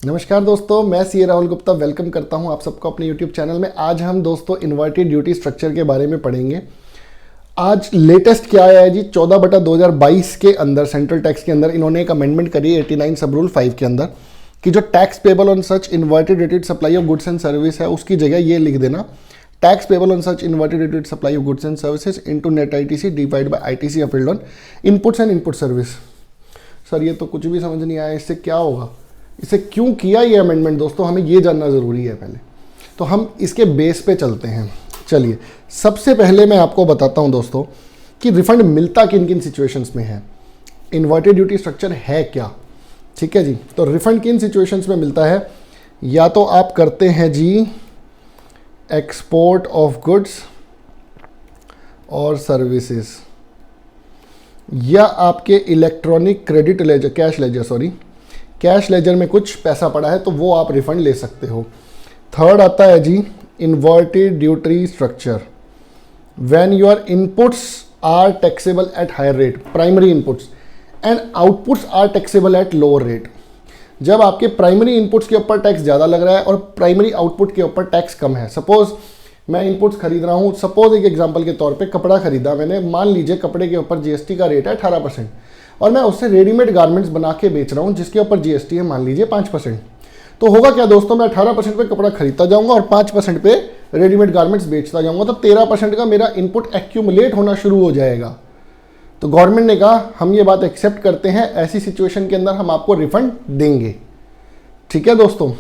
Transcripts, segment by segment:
नमस्कार दोस्तों, मैं सीए राहुल गुप्ता वेलकम करता हूं आप सबको अपने यूट्यूब चैनल में। आज हम दोस्तों इन्वर्टेड ड्यूटी स्ट्रक्चर के बारे में पढ़ेंगे। आज लेटेस्ट क्या आया है जी, 14/2022 के अंदर सेंट्रल टैक्स के अंदर इन्होंने एक अमेंडमेंट करी 89 सब रूल 5 के अंदर कि जो tax payable on such inverted rated supply of goods and service है, उसकी जगह ये लिख देना tax payable on such inverted rated supply of goods and services into net ITC divide by ITC appealed on inputs and input service. Sir ये तो कुछ भी समझ नहीं आया, इससे क्या होगा, इसे क्यों किया ये अमेंडमेंट? दोस्तों हमें ये जानना ज़रूरी है पहले, तो हम इसके बेस पे चलते हैं। चलिए, सबसे पहले मैं आपको बताता हूं दोस्तों कि रिफंड मिलता किन किन सिचुएशंस में है, इन्वर्टेड ड्यूटी स्ट्रक्चर है क्या। ठीक है जी, तो रिफंड किन सिचुएशंस में मिलता है? या तो आप करते हैं जी एक्सपोर्ट ऑफ गुड्स और सर्विसेज, या आपके electronic credit ledger cash ledger में कुछ पैसा पड़ा है तो वो आप रिफंड ले सकते हो। थर्ड आता है G inverted duty structure, when your inputs are taxable at higher rate, primary inputs and outputs are taxable at lower rate. जब आपके प्राइमरी इनपुट्स के ऊपर टैक्स ज़्यादा लग रहा है और प्राइमरी आउटपुट के ऊपर टैक्स कम है। सपोज मैं इनपुट्स खरीद रहा हूँ, सपोज एक एग्जांपल के तौर पे कपड़ा खरीदा मैंने, मान लीजिए कपड़े के ऊपर जीएसटी का रेट है 18% और मैं उससे रेडीमेड गारमेंट्स बना के बेच रहा हूँ जिसके ऊपर जीएसटी है मान लीजिए 5%। तो होगा क्या दोस्तों, मैं 18% पे कपड़ा खरीदता जाऊंगा और 5% पे रेडीमेड गारमेंट्स बेचता जाऊंगा, तो 13% का मेरा इनपुट एक्यूमुलेट होना शुरू हो जाएगा। तो गवर्नमेंट ने कहा हम ये बात एक्सेप्ट करते हैं, ऐसी सिचुएशन के अंदर हम आपको रिफंड देंगे। ठीक है दोस्तों,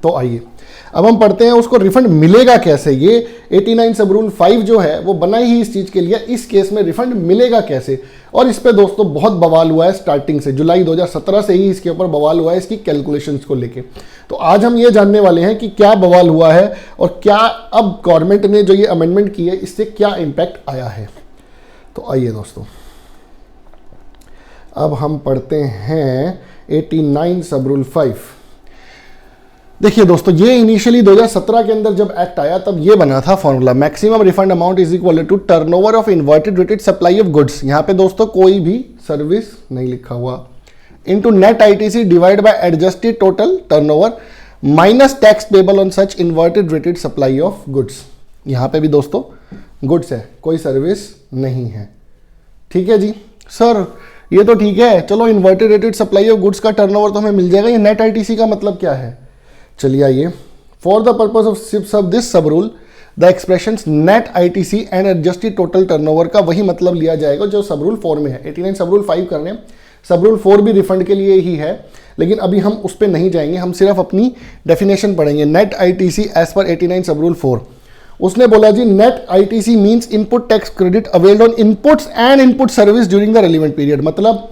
तो आइए अब हम पढ़ते हैं उसको रिफंड मिलेगा कैसे। ये 89 सब रूल 5 जो है वो बना ही इस चीज के लिए, इस केस में रिफंड मिलेगा कैसे। और इस पे दोस्तों बहुत बवाल हुआ है स्टार्टिंग से, जुलाई 2017 से ही इसके ऊपर बवाल हुआ है इसकी कैलकुलेशंस को लेके। तो आज हम ये जानने वाले हैं कि क्या बवाल हुआ है और क्या अब गवर्नमेंट ने जो ये अमेंडमेंट की है इससे क्या इंपैक्ट आया है। तो आइए दोस्तों अब हम पढ़ते हैं 89 सब रूल 5। देखिए दोस्तों, ये इनिशियली 2017 के अंदर जब एक्ट आया तब ये बना था formula, maximum refund amount is equal to turnover of inverted rated supply of goods, यहाँ पे दोस्तों कोई भी सर्विस नहीं लिखा हुआ, into net ITC divide by adjusted total turnover minus tax payable on such inverted rated supply of goods. यहाँ पे भी दोस्तों गुड्स है, कोई सर्विस नहीं है। ठीक है जी सर, ये तो ठीक है, चलो inverted rated supply of goods का टर्नओवर तो हमें मिल जाएगा, ये नेट आईटीसी का मतलब क्या है? चलिए आइए, for the purpose of this sub rule the expression net ITC and adjusted total turnover का वही मतलब लिया जाएगा जो सब रूल 4 में है। 89 सब रूल 5 कर रहे हैं, सब रूल 4 भी रिफंड के लिए ही है, लेकिन अभी हम उस पर नहीं जाएंगे, हम सिर्फ अपनी डेफिनेशन पढ़ेंगे। नेट आईटीसी एज पर 89 सब रूल 4, उसने बोला जी net ITC means input tax credit availed on inputs and input service during the relevant period, मतलब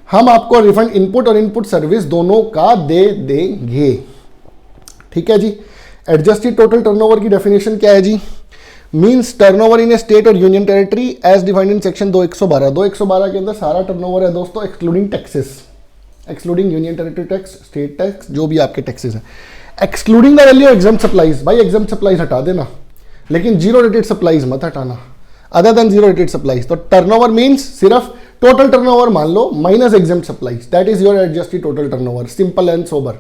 हम आपको रिफंड इनपुट और इनपुट सर्विस दोनों का दे देंगे। ठीक है जी। एडजस्टेड टोटल टर्नओवर की डेफिनेशन क्या है जी? Means turnover in a state और union territory as defined in section 212। 212 के अंदर सारा टर्नओवर है दोस्तों, excluding taxes, excluding union territory tax, state tax, जो भी आपके टैक्सेस हैं, excluding the value exempt supplies. भाई एग्जाम्प्ट सप्लाईज हटा देना, लेकिन जीरो रेटेड सप्लाईज मत हटाना, other than zero rated supplies. तो टर्नओवर मींस सिर्फ टोटल टर्नओवर मान लो minus exempt supplies, that is your adjusted total turnover, simple and sober.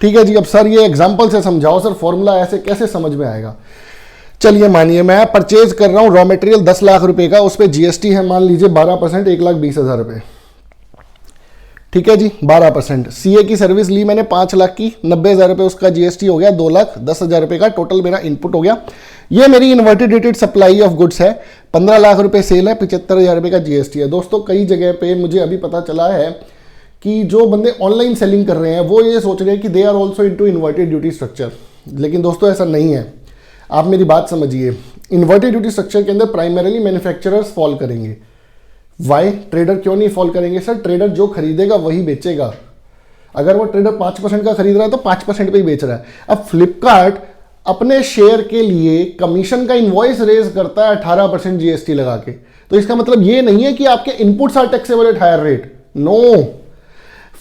ठीक है जी। अब सर ये एग्जांपल से समझाओ, सर फॉर्मूला ऐसे कैसे समझ में आएगा? चलिए मानिए मैं परचेज कर रहा हूं रॉ मटेरियल 10 लाख रुपए का, उस पर जीएसटी है मान लीजिए 12%, 1,20,000 रुपए। ठीक है जी, 12%। सीए की सर्विस ली मैंने 5 लाख की, 90,000 रुपए उसका जीएसटी हो गया, 2,10,000 रुपए का टोटल मेरा इनपुट हो गया। ये मेरी inverted rated supply of goods है, 15 लाख रुपए सेल है, 75,000 रुपए का जीएसटी है। दोस्तों कई जगह पे मुझे अभी पता चला है कि जो बंदे ऑनलाइन सेलिंग कर रहे हैं वो ये सोच रहे हैं कि they are also into inverted duty structure, लेकिन दोस्तों ऐसा नहीं है। आप मेरी बात समझिए, इन्वर्टेड ड्यूटी स्ट्रक्चर के अंदर प्राइमरीली मैन्युफैक्चरर्स फॉल करेंगे। वाई? ट्रेडर क्यों नहीं फॉल करेंगे? सर ट्रेडर जो खरीदेगा वही बेचेगा, अगर वो ट्रेडर 5% का खरीद रहा है तो 5% पे ही बेच रहा है। अब फ्लिपकार्ट अपने शेयर के लिए कमीशन का इनवॉइस रेज करता है 18% जीएसटी लगा के, तो इसका मतलब ये नहीं है कि आपके inputs are taxable at higher rate. No,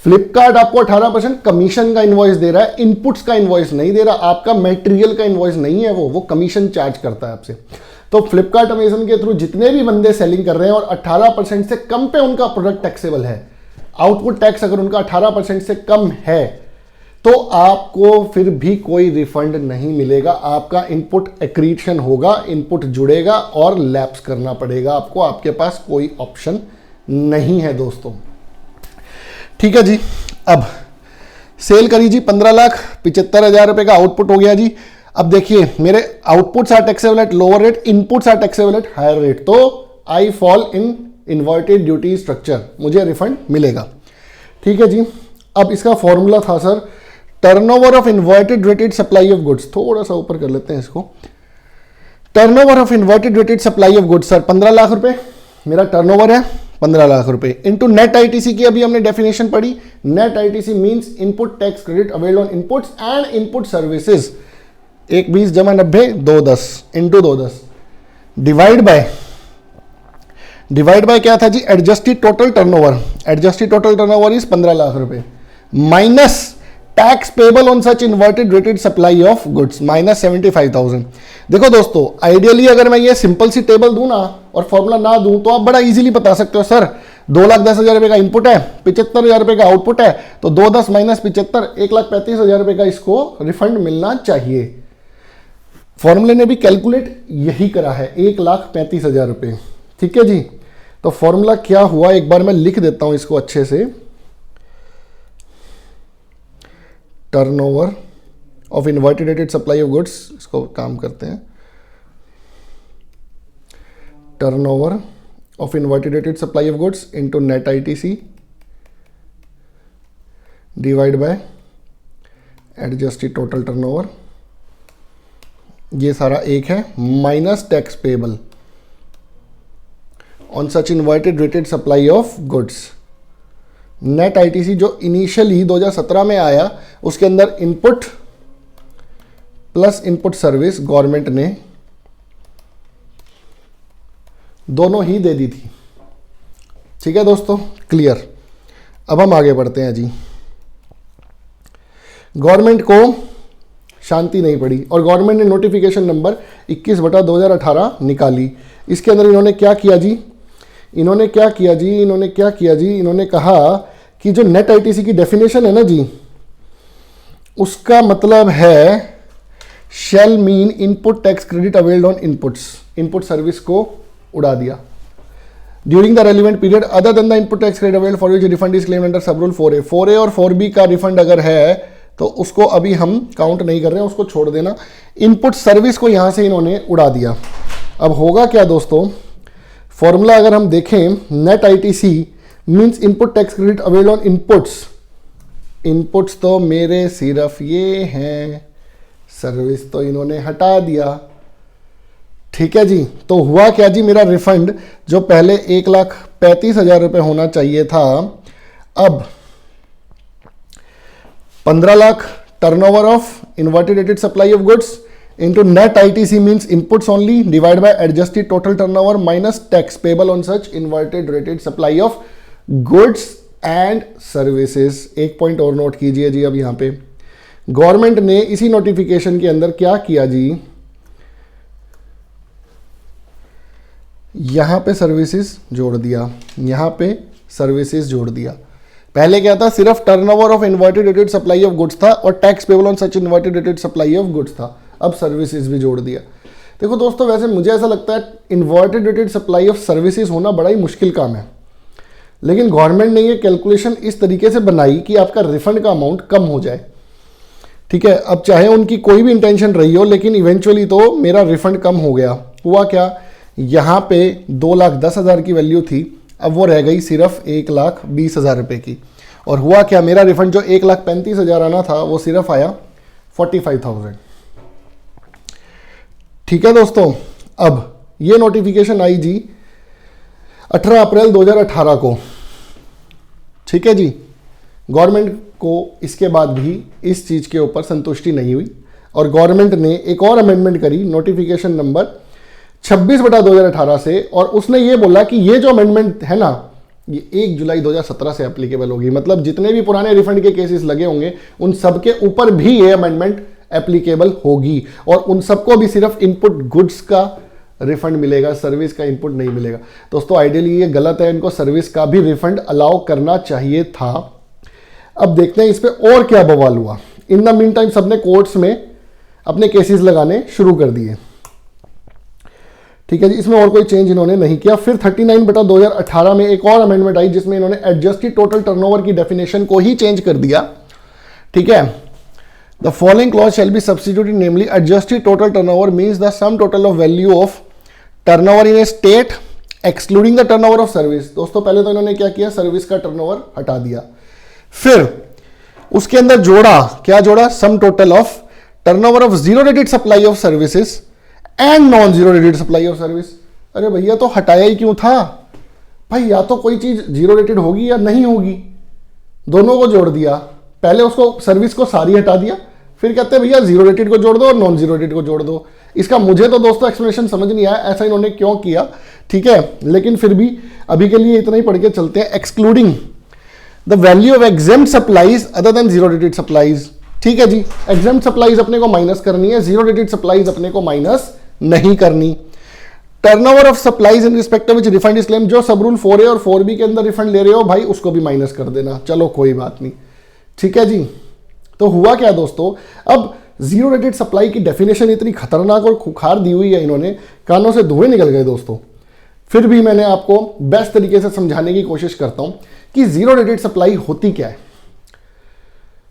Flipkart आपको 18% कमीशन का इनवॉइस दे रहा है, इनपुट्स का इनवॉइस नहीं दे रहा, आपका मटेरियल का इनवॉइस नहीं है, वो कमीशन चार्ज करता है आपसे। तो फ्लिपकार्ट अमेजन के थ्रू जितने भी बंदे सेलिंग कर रहे हैं और 18% से कम पे उनका प्रोडक्ट टैक्सेबल है, आउटपुट टैक्स अगर उनका 18% से कम है तो आपको फिर भी कोई रिफंड नहीं मिलेगा। आपका इनपुट एक्रीशन होगा, इनपुट जुड़ेगा और लैप्स करना पड़ेगा आपको। आपके पास कोई ऑप्शन नहीं है दोस्तों। ठीक है जी। अब सेल करी जी 15,75,000 रुपए का आउटपुट हो गया जी। अब देखिए मेरे outputs are taxable at lower rate, inputs are taxable at higher rate, तो I fall in inverted duty structure, मुझे रिफंड मिलेगा। ठीक है जी। अब इसका फॉर्मूला था sir turnover of inverted rated supply of goods, थोड़ा सा ऊपर कर लेते हैं इसको। Turnover of inverted rated supply of goods sir 15 lakh रुपए मेरा टर्नओवर है, 15 लाख रुपए इनटू नेट आईटीसी की अभी हमने डेफिनेशन पढ़ी। Net ITC means input tax credit availed on inputs and input services. 1 20 जमा 90 2 10 इंटू 2 10 डिवाइड बाय क्या था जी, adjusted total turnover. Adjusted total turnover is 15 lakh रुपए minus tax payable on such inverted rated supply of goods minus 75,000। देखो दोस्तों, ideally अगर मैं ये सिंपल सी टेबल दूं ना और फॉर्मूला ना दूं तो आप बड़ा इजीली बता सकते हो सर 2,10,000 रुपए का इनपुट है, 75,000 रुपए का आउटपुट है, तो 2 10 माइनस 75 1,35,000 रुपए का इसको रिफंड मिलना चाहिए। फॉर्मूले ने भी कैलकुलेट यही करा है 1,35,000 रुपए। ठीक है जी। तो फॉर्मूला क्या हुआ एक बार मैं लिख देता हूं इसको अच्छे से। Turnover of inverted rated supply of goods, इसको काम करते हैं। Turnover of inverted rated supply of goods into net ITC divide by adjusted total turnover, ये सारा एक है, minus tax payable on such inverted rated supply of goods. Net ITC जो initially 2017 में आया उसके अंदर input plus input service government ने दोनों ही दे दी थी। ठीक है दोस्तों, क्लियर। अब हम आगे बढ़ते हैं जी। गवर्नमेंट को शांति नहीं पड़ी और गवर्नमेंट ने नोटिफिकेशन नंबर 21/2018 निकाली। इसके अंदर इन्होंने क्या किया जी, इन्होंने कहा कि जो नेट आईटीसी की डेफिनेशन है ना जी, उसका मतलब है shall mean input tax credit availed on inputs. Input service को उड़ा दिया during the relevant period other than the input tax credit availed for which refund is claimed under sub rule 4A। 4A और 4B का refund अगर है तो उसको अभी हम काउंट नहीं कर रहे हैं, उसको छोड़ देना। इनपुट सर्विस को यहां से इन्होंने उड़ा दिया। अब होगा क्या दोस्तों, फॉर्मूला अगर हम देखें, net ITC means input tax credit availed on inputs. Inputs तो मेरे सिर्फ ये हैं, सर्विस तो इन्होंने हटा दिया। ठीक है जी। तो हुआ क्या जी, मेरा रिफंड जो पहले 1,35,000 रुपए होना चाहिए था, अब 15 lakh turnover of inverted rated supply of goods into net ITC means inputs only divided by adjusted total turnover minus tax payable on such inverted rated supply of goods and services। एक point और note कीजिए जी। अब यहाँ पे government ने इसी notification के अंदर क्या किया जी, यहाँ पे सर्विसेज जोड़ दिया, यहाँ पे सर्विसेज जोड़ दिया। पहले क्या था, सिर्फ turnover of inverted rated supply of goods था और tax payable on such inverted rated supply of goods था। अब सर्विसेज भी जोड़ दिया। देखो दोस्तों, वैसे मुझे ऐसा लगता है inverted rated supply of services होना बड़ा ही मुश्किल काम है, लेकिन गवर्नमेंट ने ये कैलकुलेशन इस तरीके से बनाई कि आपका रिफंड का अमाउंट कम हो जाए। ठीक है। अब चाहे उनकी कोई भी इंटेंशन रही हो, लेकिन इवेंचुअली तो मेरा रिफंड कम हो गया। हुआ क्या, यहाँ पे 2,10,000 की वैल्यू थी, अब वो रह गई सिर्फ 1,20,000 रुपये की। और हुआ क्या, मेरा रिफंड जो 1,35,000 आना था वो सिर्फ आया 45,000। ठीक है दोस्तों। अब ये नोटिफिकेशन आई जी 18 अप्रैल 2018 को। ठीक है जी। गवर्नमेंट को इसके बाद भी इस चीज़ के ऊपर संतुष्टि नहीं हुई और गवर्नमेंट ने एक और अमेंडमेंट करी नोटिफिकेशन नंबर 26/2018 से, और उसने ये बोला कि ये जो अमेंडमेंट है ना, ये 1 जुलाई 2017 से एप्लीकेबल होगी। मतलब जितने भी पुराने रिफंड के केसेस लगे होंगे उन सब के ऊपर भी ये अमेंडमेंट एप्लीकेबल होगी और उन सबको भी सिर्फ इनपुट गुड्स का रिफंड मिलेगा, सर्विस का इनपुट नहीं मिलेगा। दोस्तों आइडियली ये गलत है, इनको सर्विस का भी रिफंड अलाउ करना चाहिए था। अब देखते हैं इस पे और क्या बवाल हुआ। इन द मीन टाइम सबने कोर्ट्स में अपने केसेस लगाने शुरू कर दिए। ठीक है जी, इसमें और कोई चेंज इन्होंने नहीं किया। फिर 39/2018 में एक और अमेंडमेंट आई जिसमें इन्होंने एडजस्टेड टोटल टर्नओवर की डेफिनेशन को ही चेंज कर दिया। ठीक है, the following clause shall be substituted, namely adjusted total turnover means the sum total of value of turnover in a state excluding the turnover of service. दोस्तों पहले तो इन्होंने क्या किया, सर्विस का टर्नओवर हटा दिया, फिर उसके अंदर जोड़ा, क्या जोड़ा, sum total of turnover of zero rated supply of services and non zero rated supply of service. अरे भैया तो हटाया ही क्यों था भाई, या तो कोई चीज जीरो रेटेड होगी या नहीं होगी, दोनों को जोड़ दिया। पहले उसको सर्विस को सारी हटा दिया, फिर कहते हैं भैया जीरो रेटेड को जोड़ दो और नॉन जीरो रेटेड को जोड़ दो। इसका मुझे तो दोस्तों एक्सप्लेनेशन समझ नहीं आया ऐसा इन्होंने क्यों किया। ठीक है, लेकिन फिर भी अभी के लिए इतना ही पढ़ के चलते हैं। Excluding the value of exempt supplies other than zero rated supplies. ठीक है जी, एग्जेम्प्ट सप्लाईज अपने को माइनस करनी है, जीरो रेटेड सप्लाईज अपने को माइनस नहीं करनी। Turnover of supplies in respect of which refund is claim, जो सब रूल 4A और 4B के अंदर रिफंड ले रहे हो भाई उसको भी माइनस कर देना, चलो कोई बात नहीं। ठीक है जी, तो हुआ क्या दोस्तों, अब जीरो रेटेड सप्लाई की डेफिनेशन इतनी खतरनाक और खुखार दी हुई है, इन्होंने कानों से धुएं निकल गए दोस्तों। फिर भी मैंने आपको बेस्ट तरीके से समझाने की कोशिश करता हूं कि जीरो रेटेड सप्लाई होती क्या है।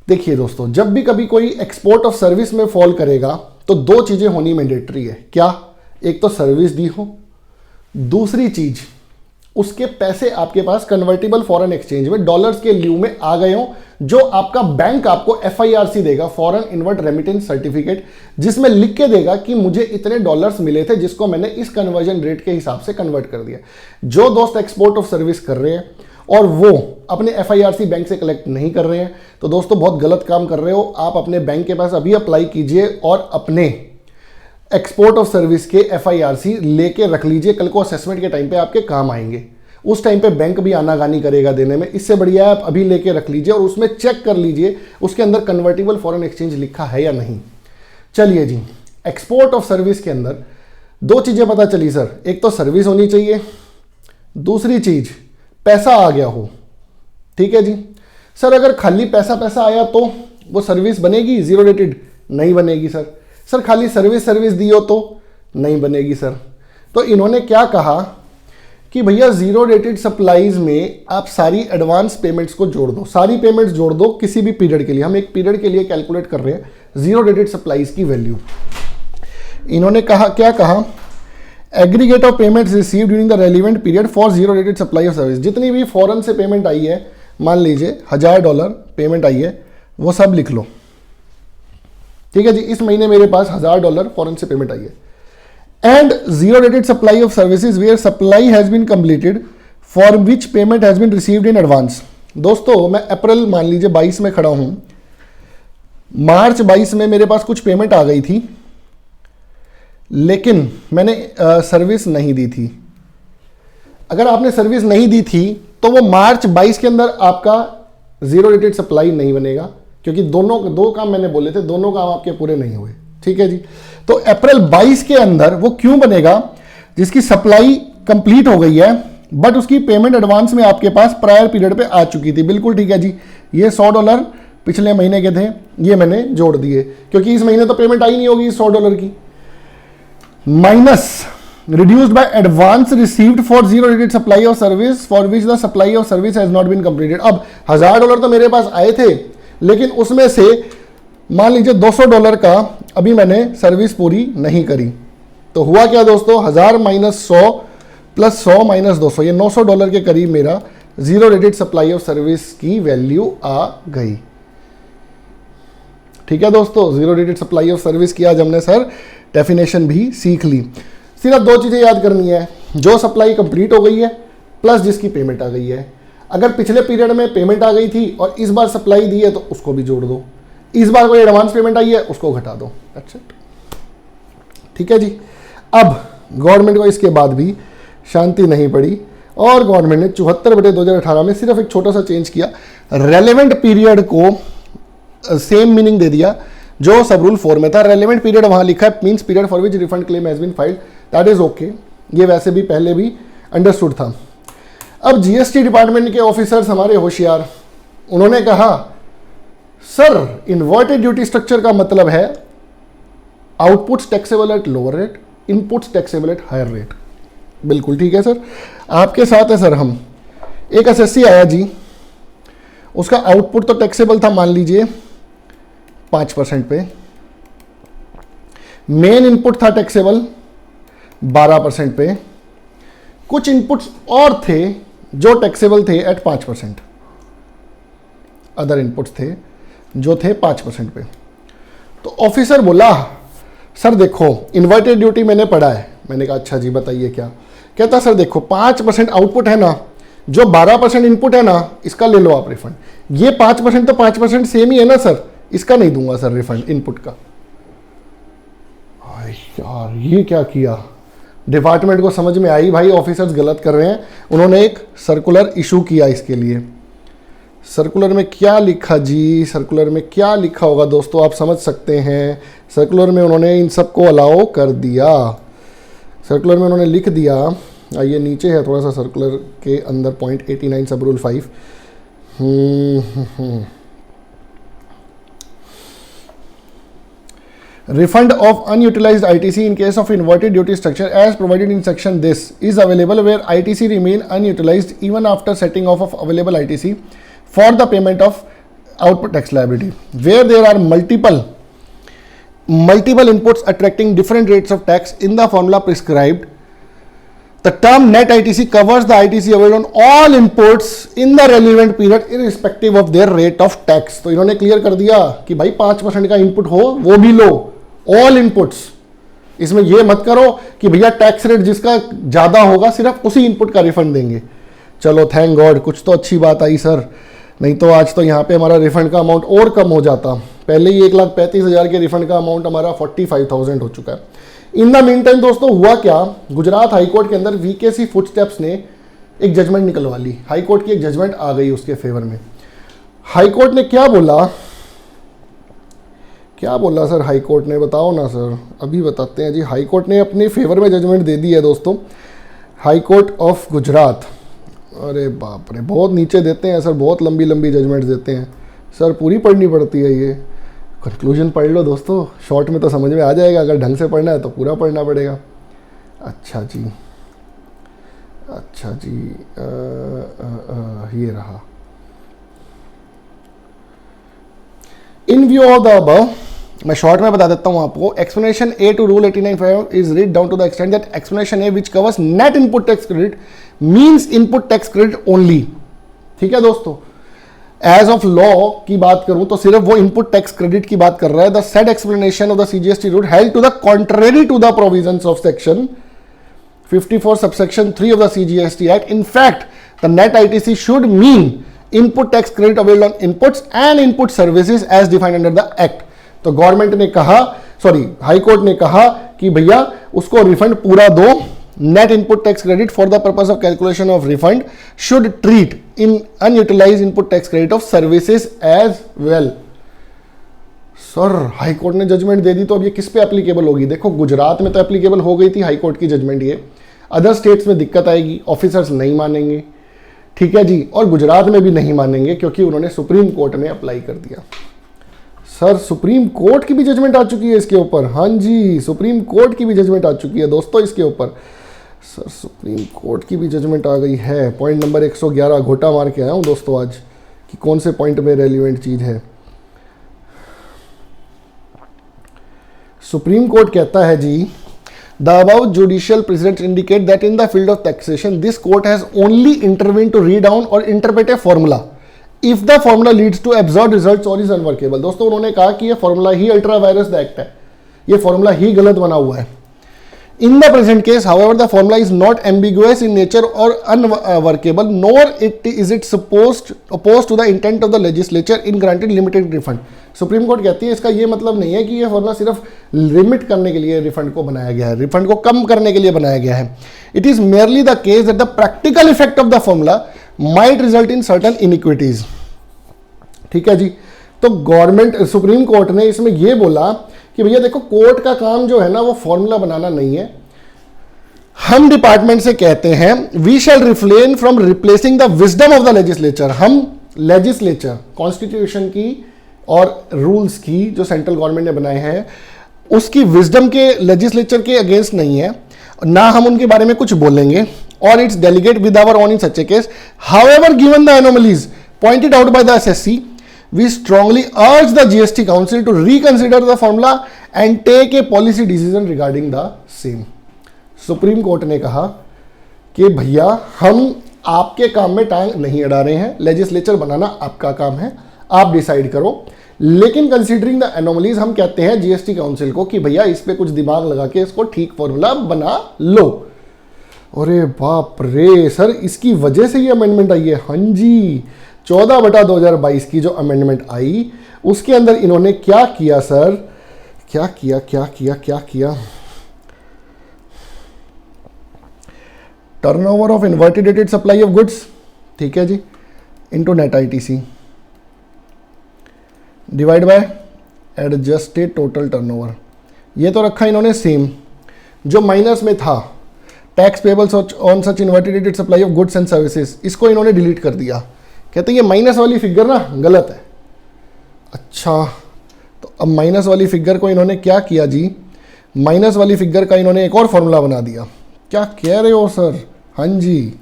देखिए दोस्तों, जब भी कभी कोई एक्सपोर्ट ऑफ सर्विस में फॉल करेगा तो दो चीजें होनी मैंडेटरी है। क्या, एक तो सर्विस दी हो, दूसरी चीज उसके पैसे आपके पास कन्वर्टेबल फॉरेन एक्सचेंज में डॉलर्स के ल्यू में आ गए हो, जो आपका बैंक आपको FIRC देगा, फॉरेन इनवर्ट रेमिटेंस सर्टिफिकेट, जिसमें लिख के देगा कि मुझे इतने डॉलर्स मिले थे जिसको मैंने इस कन्वर्जन रेट के हिसाब से कन्वर्ट कर दिया। जो दोस्त एक्सपोर्ट ऑफ सर्विस कर रहे हैं और वो अपने FIRC बैंक से कलेक्ट नहीं कर रहे हैं तो दोस्तों बहुत गलत काम कर रहे हो। आप अपने बैंक के पास अभी अप्लाई कीजिए और अपने एक्सपोर्ट ऑफ सर्विस के FIRC लेके रख लीजिए, कल को असेसमेंट के टाइम पे आपके काम आएंगे। उस टाइम पे बैंक भी आनाकानी करेगा देने में, इससे बढ़िया आप अभी लेके रख लीजिए और उसमें चेक कर लीजिए उसके अंदर कन्वर्टेबल फॉरेन एक्सचेंज लिखा है या नहीं। चलिए जी, एक्सपोर्ट ऑफ सर्विस के अंदर दो चीजें पता चली सर, एक तो सर्विस होनी चाहिए, दूसरी चीज पैसा आ गया हो। ठीक है जी सर, अगर खाली पैसा आया तो वो सर्विस बनेगी जीरो रेटेड? नहीं बनेगी सर। सर खाली सर्विस दी हो तो नहीं बनेगी सर। तो इन्होंने क्या कहा कि भैया जीरो रेटेड सप्लाईज में आप सारी एडवांस पेमेंट्स को जोड़ दो, सारी पेमेंट्स जोड़ दो किसी भी पीरियड के लिए। हम एक पीरियड के लिए कैलकुलेट कर रहे हैं जीरो रेटेड सप्लाईज की वैल्यू। इन्होंने कहा, क्या कहा, aggregate of payments received during the relevant period for zero rated supply of service. जितनी भी फॉरेन से पेमेंट आई है, मान लीजिए $1000 पेमेंट आई है, वो सब लिख लो। ठीक है जी, इस महीने मेरे पास $1000 फॉरेन से पेमेंट आई है। And zero rated supply of services where supply has been completed for which payment has been received in advance. दोस्तों मैं अप्रैल मान लीजिए 22 में खड़ा हूं, मार्च 22 में मेरे पास कुछ पेमेंट आ गई थी, लेकिन मैंने सर्विस नहीं दी थी। अगर आपने सर्विस नहीं दी थी तो वो मार्च 22 के अंदर आपका जीरो रेटेड सप्लाई नहीं बनेगा, क्योंकि दो काम मैंने बोले थे, दोनों काम आपके पूरे नहीं हुए। ठीक है जी, तो अप्रैल 22 के अंदर वो क्यों बनेगा, जिसकी सप्लाई कंप्लीट हो गई है बट उसकी पेमेंट एडवांस में आपके पास प्रायर पीरियड पे आ चुकी थी। बिल्कुल ठीक है जी, ये $100 पिछले महीने के थे, ये मैंने जोड़ दिए, क्योंकि इस महीने तो पेमेंट आई नहीं होगी $100 की। Minus reduced by advance received for zero rated supply of service for which the supply of service has not been completed। अब $1000 तो मेरे पास आए थे, लेकिन उसमें से मान लीजिए $200 का अभी मैंने सर्विस पूरी नहीं करी। तो हुआ क्या दोस्तों, 1000 माइनस 100 प्लस 100 माइनस 200, ये $900 के करीब मेरा zero rated supply of service की वैल्यू आ गई। ठीक है दोस्तों, zero rated supply of service की आज हमने सर डेफिनेशन भी सीख ली। सिर्फ दो चीजें याद करनी है, जो सप्लाई कंप्लीट हो गई है प्लस जिसकी पेमेंट आ गई है। अगर पिछले पीरियड में पेमेंट आ गई थी और इस बार सप्लाई दी है तो उसको भी जोड़ दो, इस बार कोई एडवांस पेमेंट आई है उसको घटा दो। अच्छा ठीक है जी। अब गवर्नमेंट को इसके बाद भी शांति नहीं पड़ी और गवर्नमेंट ने 74/2018 में सिर्फ एक छोटा सा चेंज किया, रेलेवेंट पीरियड को सेम मीनिंग दे दिया जो सब रूल 4 में था। रेलेवेंट पीरियड वहां लिखा है means period for which refund claim has been filed, that is okay, ये वैसे भी पहले भी अंडरस्टूड था। अब जीएसटी डिपार्टमेंट के ऑफिसर्स हमारे होशियार, उन्होंने कहा सर इन्वर्टेड ड्यूटी स्ट्रक्चर का मतलब है outputs taxable at lower rate, inputs taxable at higher rate. बिल्कुल ठीक है सर, आपके साथ है सर। हम एक एसएससी आया जी, उसका आउटपुट तो टैक्सेबल था मान लीजिए 5% पे, मेन इनपुट था टैक्सेबल 12% पे, कुछ इनपुट्स और थे जो टैक्सेबल थे एट 5%, अदर इनपुट्स थे जो थे 5% पे। तो ऑफिसर बोला सर देखो इन्वर्टेड ड्यूटी मैंने पढ़ा है। मैंने कहा अच्छा जी बताइए क्या। कहता सर देखो 5% आउटपुट है ना, जो 12% इनपुट है ना, इसका ले लो आप रिफंड। ये 5% तो 5% सेम ही है ना सर, इसका नहीं दूंगा सर रिफंड इनपुट का। यार ये क्या किया, डिपार्टमेंट को समझ में आई भाई ऑफिसर्स गलत कर रहे हैं। उन्होंने एक सर्कुलर इशू किया इसके लिए। सर्कुलर में क्या लिखा जी, सर्कुलर में क्या लिखा होगा दोस्तों, आप समझ सकते हैं। सर्कुलर में उन्होंने इन सबको अलाउ कर दिया। सर्कुलर में उन्होंने लिख दिया, आइए नीचे है थोड़ा सा सर्कुलर के अंदर पॉइंट 89 सब rule 5। Refund of unutilized ITC in case of inverted duty structure as provided in section this is available where ITC remain unutilized even after setting off of available ITC for the payment of output tax liability. Where there are multiple inputs attracting different rates of tax in the formula prescribed, the term net ITC covers the ITC available on all inputs in the relevant period irrespective of their rate of tax. तो इन्होंने clear कर दिया कि भाई 5% का input हो वो भी लो, ऑल इनपुट्स। इसमें ये मत करो कि भैया टैक्स रेट जिसका ज्यादा होगा सिर्फ उसी इनपुट का रिफंड देंगे। चलो थैंक गॉड कुछ तो अच्छी बात आई सर, नहीं तो आज तो यहाँ पे हमारा रिफंड का अमाउंट और कम हो जाता। पहले ही 1,35,000 के रिफंड का अमाउंट हमारा 45,000 हो चुका है। इन द मीन टाइम दोस्तों हुआ क्या, गुजरात हाईकोर्ट के अंदर वीकेसी फुटस्टेप्स ने एक जजमेंट निकलवा ली। हाईकोर्ट की एक जजमेंट आ गई उसके फेवर में। हाईकोर्ट ने क्या बोला सर, हाईकोर्ट ने बताओ ना सर, अभी बताते हैं जी। हाईकोर्ट ने अपने फेवर में जजमेंट दे दी है दोस्तों, हाईकोर्ट ऑफ गुजरात। अरे बाप रे बहुत नीचे देते हैं सर, बहुत लंबी लंबी जजमेंट देते हैं सर, पूरी पढ़नी पड़ती है। ये कंक्लूजन पढ़ लो दोस्तों, शॉर्ट में तो समझ में आ जाएगा, अगर ढंग से पढ़ना है तो पूरा पढ़ना पड़ेगा। अच्छा जी ये रहा। In view of the above, मैं शॉर्ट में बता देता हूं आपको। Explanation A to rule 89(5) is read down to the extent that explanation A which covers net input tax credit means input tax credit only. ठीक है दोस्तों, एज ऑफ लॉ की बात करूं तो सिर्फ वो इनपुट टैक्स क्रेडिट की बात कर रहा है। The said explanation of the CGST rule held to the contrary to the provisions of section 54 subsection 3 of the CGST Act. In fact, the net ITC should mean input tax credit available on inputs and input services as defined under the Act. तो government ने कहा, high court ने कहा कि भैया उसको refund पूरा दो। Net input tax credit for the purpose of calculation of refund should treat in unutilise input tax credit of services as well. Sir high court ने जजमेंट दे दी तो अब ये किस पे एप्लीकेबल होगी? देखो गुजरात में तो एप्लीकेबल हो गई थी हाई कोर्ट की जजमेंट, ये अदर स्टेट्स में दिक्कत आएगी, ऑफिसर्स नहीं मानेंगे। ठीक है जी, और गुजरात में भी नहीं मानेंगे क्योंकि उन्होंने सुप्रीम कोर्ट में अप्लाई कर दिया। सर सुप्रीम कोर्ट की भी जजमेंट आ चुकी है इसके ऊपर। हाँ जी, सुप्रीम कोर्ट की भी जजमेंट आ चुकी है दोस्तों इसके ऊपर। सर सुप्रीम कोर्ट की भी जजमेंट आ गई है। पॉइंट नंबर 111 घोटा मार के आया हूँ दोस्तों आज कि कौन से पॉइंट में रेलिवेंट चीज है। सुप्रीम कोर्ट कहता है जी, the above judicial precedents indicate that in the field of taxation this court has only intervened to read down or interpret a formula if the formula leads to absurd results or is unworkable। दोस्तों उन्होंने कहा कि ये formula he ultra vires the act है, ये formula ही गलत बना हुआ है। In the present case, however, the formula is not ambiguous in nature or unworkable, nor is it opposed to the intent of the legislature in granting limited refund। Supreme court कहती है इसका ये मतलब नहीं है कि ये फॉर्मूला सिर्फ लिमिट करने के लिए रिफंड को बनाया गया है, रिफंड को कम करने के लिए बनाया गया है। It is merely the case that the practical effect of the formula might result in certain inequities. ठीक है जी, तो गवर्नमेंट सुप्रीम कोर्ट ने इसमें यह बोला कि भैया देखो कोर्ट का काम जो है ना वो फॉर्मूला बनाना नहीं है। हम डिपार्टमेंट से कहते हैं we shall refrain from replacing the wisdom of the legislature. हम लेजिस्लेचर कॉन्स्टिट्यूशन की और रूल्स की जो सेंट्रल गवर्नमेंट ने बनाए हैं उसकी विजडम के लेजिस्लेचर के अगेंस्ट नहीं है, ना हम उनके बारे में कुछ बोलेंगे, और it's delegate with our own in such a case. However given the anomalies pointed out by the SSC, we strongly urge the GST council to reconsider the formula and take a policy decision regarding the same. Supreme court ने कहा कि भैया हम आपके काम में टांग नहीं अड़ा रहे हैं, लेजिस्लेचर बनाना आपका काम है, आप डिसाइड करो, लेकिन कंसीडरिंग द एनोमलीज हम कहते हैं जीएसटी काउंसिल को कि भैया इस पे कुछ दिमाग लगा के इसको ठीक फॉर्मूला बना लो। अरे बाप रे सर, इसकी वजह से ये अमेंडमेंट आई है। हाँ जी, 14/2022 की जो अमेंडमेंट आई उसके अंदर इन्होंने क्या किया सर, क्या किया turnover of inverted rated supply of goods, ठीक है जी, into net ITC divide by adjusted total turnover. ये तो रखा इन्होंने सेम, जो माइनस में था tax payables on such inverted rated supply of goods and services, इसको इन्होंने डिलीट कर दिया। कहते हैं ये माइनस वाली फिगर ना गलत है। अच्छा, तो अब माइनस वाली फिगर को इन्होंने क्या किया जी, माइनस वाली फिगर का इन्होंने एक और फॉर्मूला बना दिया। क्या कह रहे हो सर? हाँ जी,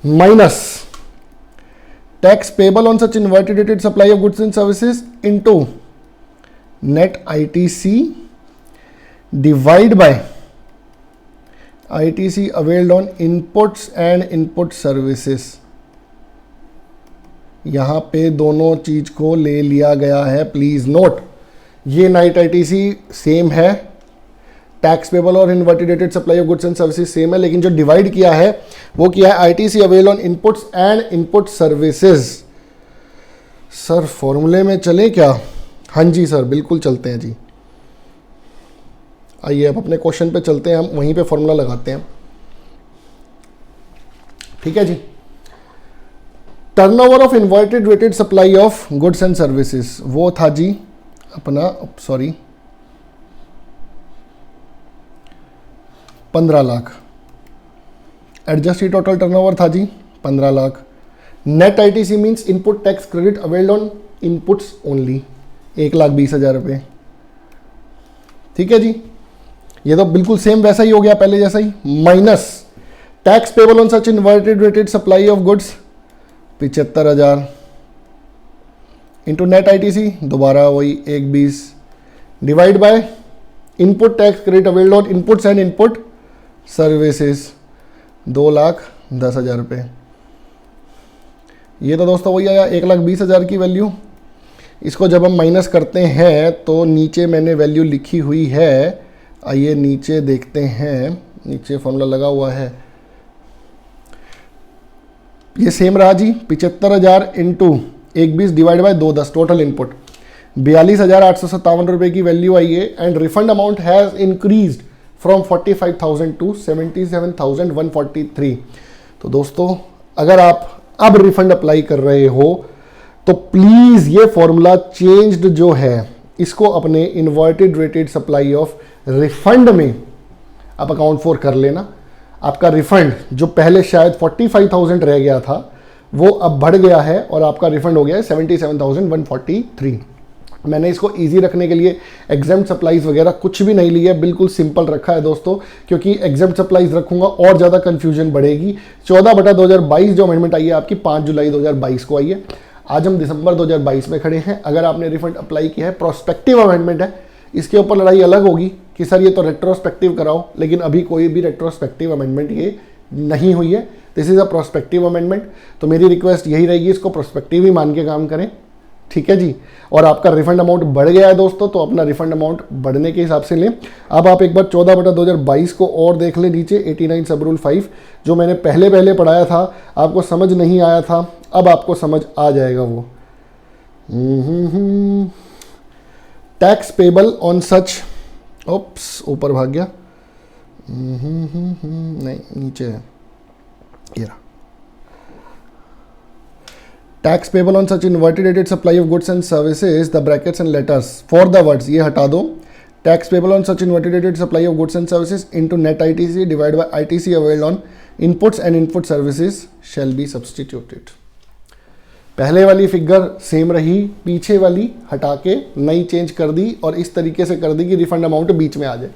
minus tax payable on such inverted rated supply of goods and services into net ITC divide by ITC availed on inputs and input services. यहां पे दोनों चीज को ले लिया गया है, प्लीज नोट। ये नेट आईटीसी सेम है, टैक्स पेबल और inverted rated supply of goods and services same है, लेकिन जो डिवाइड किया है वो किया है ITC avail on inputs and input services. Sir फॉर्मूले में चले क्या? हाँ जी सर, बिल्कुल चलते हैं जी। आइए अब अपने क्वेश्चन पे चलते हैं, हम वहीं पे फॉर्मूला लगाते हैं। ठीक है जी, turnover of inverted rated supply of goods and services वो था जी अपना 15 लाख। एडजस्टेड टोटल टर्नओवर था जी 15 lakh. Net ITC means input tax credit availed on inputs only, 1,20,000 रुपये। ठीक है जी, ये तो बिल्कुल सेम वैसा ही हो गया पहले जैसा ही। Minus tax payable on such inverted rated supply of goods 75,000 into net ITC दोबारा वही 1,20 divide by input tax credit availed on inputs and input services 2,10,000 रुपये। ये तो दोस्तों वही आया 1,20,000 की वैल्यू। इसको जब हम माइनस करते हैं तो नीचे मैंने वैल्यू लिखी हुई है, आइए नीचे देखते हैं, नीचे फॉर्मूला लगा हुआ है। ये सेम रहा जी, 75,000 into 1,20 divide by 2,10 total input 42,857 रुपये की वैल्यू आई है। And refund amount has increased from 45,000 to 77,143। तो दोस्तों अगर आप अब रिफंड अप्लाई कर रहे हो तो प्लीज़ ये फॉर्मूला चेंज्ड जो है इसको अपने inverted rated supply of refund में आप अकाउंट फॉर कर लेना। आपका रिफंड जो पहले शायद 45,000 रह गया था वो अब बढ़ गया है और आपका रिफंड हो गया है 77,143। मैंने इसको इजी रखने के लिए एग्जाम सप्लाईज वगैरह कुछ भी नहीं लिया, बिल्कुल सिंपल रखा है दोस्तों, क्योंकि एग्जाम सप्लाईज रखूंगा और ज़्यादा कंफ्यूजन बढ़ेगी। 14/2022 जो अमेंडमेंट आई है आपकी 5 जुलाई 2022 को आई है। आज हम दिसंबर 2022 में खड़े हैं। अगर आपने रिफंड अप्लाई किया है, प्रोस्पेक्टिव अमेंडमेंट है, इसके ऊपर लड़ाई अलग होगी कि सर ये तो रेट्रोस्पेक्टिव कराओ, लेकिन अभी कोई भी रेट्रोस्पेक्टिव अमेंडमेंट ये नहीं हुई है। This is a prospective amendment, तो मेरी रिक्वेस्ट यही रहेगी इसको प्रोस्पेक्टिव ही मान के काम करें। ठीक है जी, और आपका रिफंड अमाउंट बढ़ गया है दोस्तों, तो अपना रिफंड अमाउंट बढ़ने के हिसाब से लें। अब आप एक बार 14/2022 को और देख लें नीचे 89 सब रूल 5 जो मैंने पहले पढ़ाया था, आपको समझ नहीं आया था, अब आपको समझ आ जाएगा वो। Tax payable on such, oops ऊपर भाग गया, नहीं नीचे है ये रहा। Tax payable on such inverted rated supply of goods and services the brackets and letters for the words ये हटा दो। Tax payable on such inverted rated supply of goods and services into net ITC divide by ITC availed on inputs and input services shall be substituted. पहले वाली figure same रही, पीछे वाली हटा के नई चेंज कर दी और इस तरीके से कर दी कि रिफंड अमाउंट बीच में आ जाए,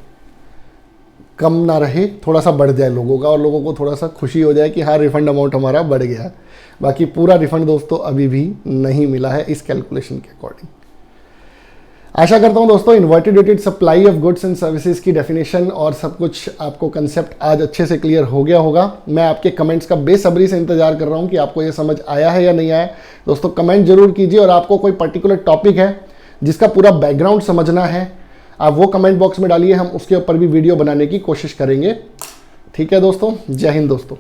कम ना रहे, थोड़ा सा बढ़ जाए लोगों का और लोगों को थोड़ा सा खुशी हो जाए कि हाँ रिफंड अमाउंट हमारा बढ़ गया। बाकी पूरा रिफंड दोस्तों अभी भी नहीं मिला है इस कैलकुलेशन के अकॉर्डिंग। आशा करता हूं दोस्तों inverted rated supply of goods and services की डेफिनेशन और सब कुछ आपको कंसेप्ट आज अच्छे से क्लियर हो गया होगा। मैं आपके कमेंट्स का बेसब्री से इंतजार कर रहा हूं कि आपको ये समझ आया है या नहीं आया। दोस्तों कमेंट जरूर कीजिए और आपको कोई पर्टिकुलर टॉपिक है जिसका पूरा बैकग्राउंड समझना है, आप वो कमेंट बॉक्स में डालिए, हम उसके ऊपर भी वीडियो बनाने की कोशिश करेंगे। ठीक है दोस्तों, जय हिंद दोस्तों।